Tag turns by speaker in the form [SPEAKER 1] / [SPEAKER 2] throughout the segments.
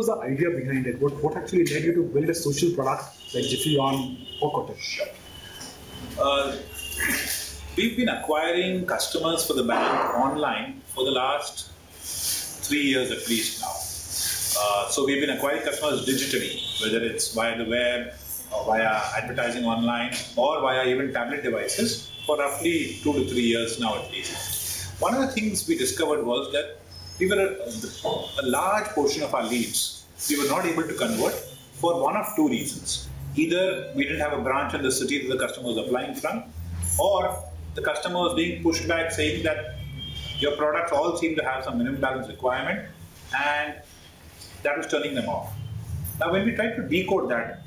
[SPEAKER 1] was the idea behind it? What actually led you to build a social product like Jifi on Kotak?
[SPEAKER 2] Sure. We've been acquiring customers for the bank online for the last 3 years at least now. So we've been acquiring customers digitally, whether it's via the web, or via advertising online, or via even tablet devices for roughly 2 to 3 years now at least. One of the things we discovered was that we were a large portion of our leads we were not able to convert for one of two reasons. Either we didn't have a branch in the city that the customer was applying from, or the customer was being pushed back saying that your products all seem to have some minimum balance requirement, and that was turning them off. Now when we tried to decode that,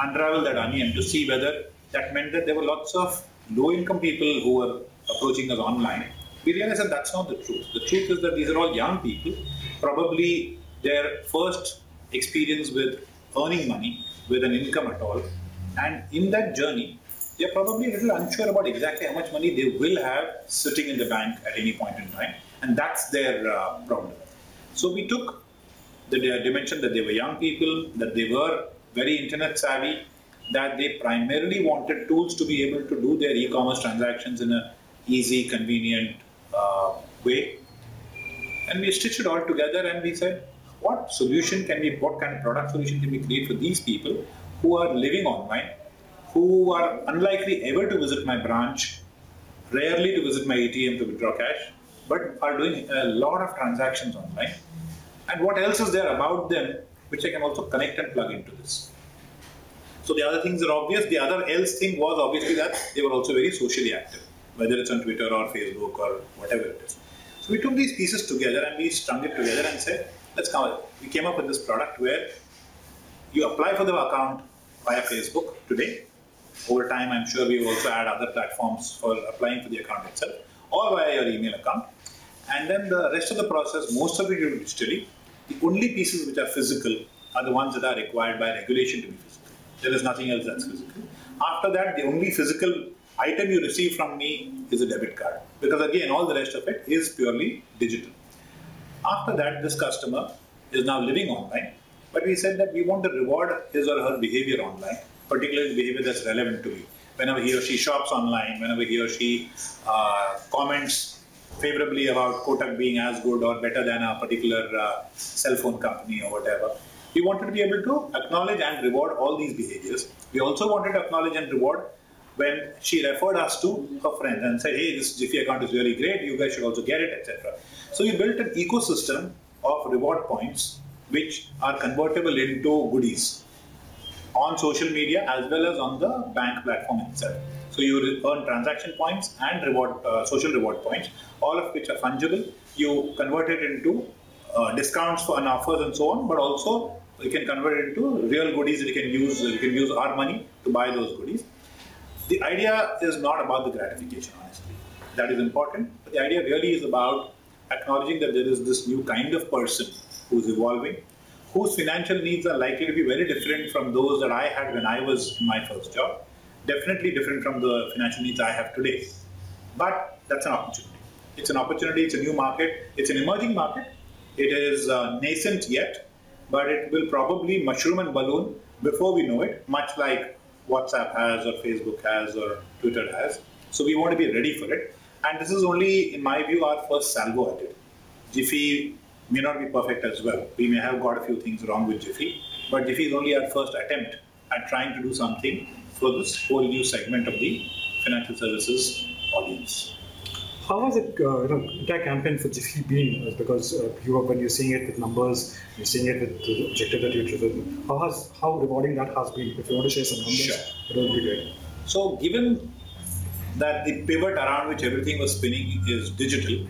[SPEAKER 2] unravel that onion to see whether that meant that there were lots of low-income people who were approaching us online, we realized that that's not the truth. The truth is that these are all young people, probably their first experience with earning money, with an income at all, and in that journey, they're probably a little unsure about exactly how much money they will have sitting in the bank at any point in time, and that's their problem. So we took the dimension that they were young people, that they were very internet savvy, that they primarily wanted tools to be able to do their e-commerce transactions in an easy, convenient way. And we stitched it all together and we said, what kind of product solution can we create for these people who are living online, who are unlikely ever to visit my branch, rarely to visit my ATM to withdraw cash, but are doing a lot of transactions online. And what else is there about them which I can also connect and plug into this? So the other things are obvious. The other else thing was obviously that they were also very socially active, whether it's on Twitter or Facebook or whatever it is. So we took these pieces together and we strung it together and said, we came up with this product where you apply for the account via Facebook today. Over time, I'm sure we will also add other platforms for applying for the account itself, or via your email account. And then the rest of the process, most of it you do digitally. The only pieces which are physical are the ones that are required by regulation to be physical. There is nothing else that's physical. After that, the only physical item you receive from me is a debit card, because again, all the rest of it is purely digital. After that, this customer is now living online, but we said that we want to reward his or her behavior online, particularly behavior that's relevant to me. Whenever he or she shops online, whenever he or she comments favorably about Kotak being as good or better than a particular cell phone company or whatever, we wanted to be able to acknowledge and reward all these behaviors. We also wanted to acknowledge and reward when she referred us to her friends and said, hey, this Jifi account is really great, you guys should also get it, etc. So we built an ecosystem of reward points which are convertible into goodies on social media as well as on the bank platform itself. So you earn transaction points and social reward points, all of which are fungible. You convert it into discounts for offers and so on, but also you can convert it into real goodies that you can use. You can use our money to buy those goodies. The idea is not about the gratification, honestly. That is important, but the idea really is about acknowledging that there is this new kind of person who's evolving, whose financial needs are likely to be very different from those that I had when I was in my first job. Definitely different from the financial needs I have today. But that's an opportunity. It's an opportunity, it's a new market, it's an emerging market. It is nascent yet, but it will probably mushroom and balloon before we know it, much like WhatsApp has or Facebook has or Twitter has. So we want to be ready for it. And this is only, in my view, our first salvo at it. Jifi may not be perfect as well. We may have got a few things wrong with Jifi, but Jifi is only our first attempt at trying to do something for this whole new segment of the financial services audience.
[SPEAKER 1] How has it, entire campaign for Jifi been? Because when you're seeing it with numbers, you're seeing it with the objective that you're driven. How rewarding that has been? If you want to share some numbers,
[SPEAKER 2] sure,
[SPEAKER 1] it would be great.
[SPEAKER 2] So, given that the pivot around which everything was spinning is digital,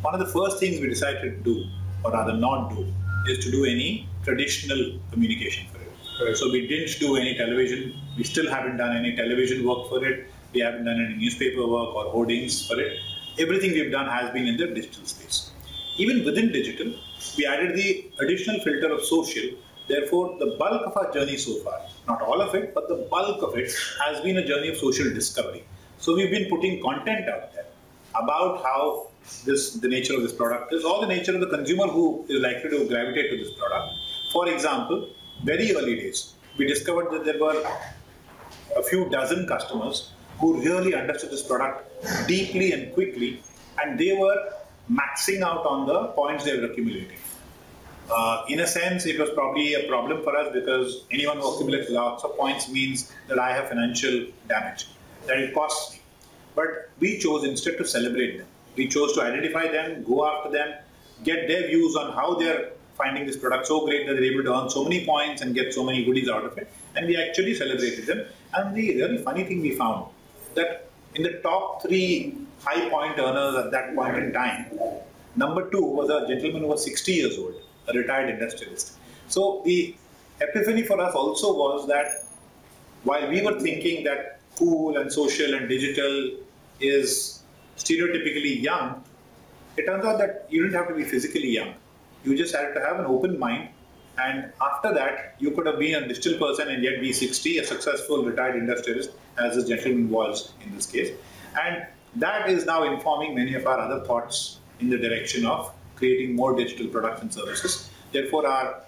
[SPEAKER 2] one of the first things we decided to do, or rather not do, is to do any traditional communication for it. Right. So we didn't do any television. We still haven't done any television work for it. We haven't done any newspaper work or hoardings for it. Everything we've done has been in the digital space. Even within digital, we added the additional filter of social. Therefore, the bulk of our journey so far, not all of it, but the bulk of it has been a journey of social discovery. So we've been putting content out there. about how the nature of this product is, or the nature of the consumer who is likely to gravitate to this product. For example, very early days, we discovered that there were a few dozen customers who really understood this product deeply and quickly, and they were maxing out on the points they were accumulating. In a sense, it was probably a problem for us because anyone who accumulates lots of points means that I have financial damage, that it costs me. But we chose instead to celebrate them. We chose to identify them, go after them, get their views on how they're finding this product so great that they're able to earn so many points and get so many goodies out of it. And we actually celebrated them. And the really funny thing we found that in the top 3 high point earners at that point in time, number 2 was a gentleman who was 60 years old, a retired industrialist. So the epiphany for us also was that while we were thinking that cool and social and digital is stereotypically young, it turns out that you didn't have to be physically young. You just had to have an open mind, and after that, you could have been a digital person and yet be 60, a successful retired industrialist, as this gentleman was in this case. And that is now informing many of our other thoughts in the direction of creating more digital products and services. Therefore, our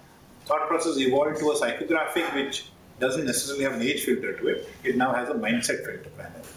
[SPEAKER 2] thought process evolved to a psychographic which doesn't necessarily have an age filter to it. It now has a mindset filter primarily.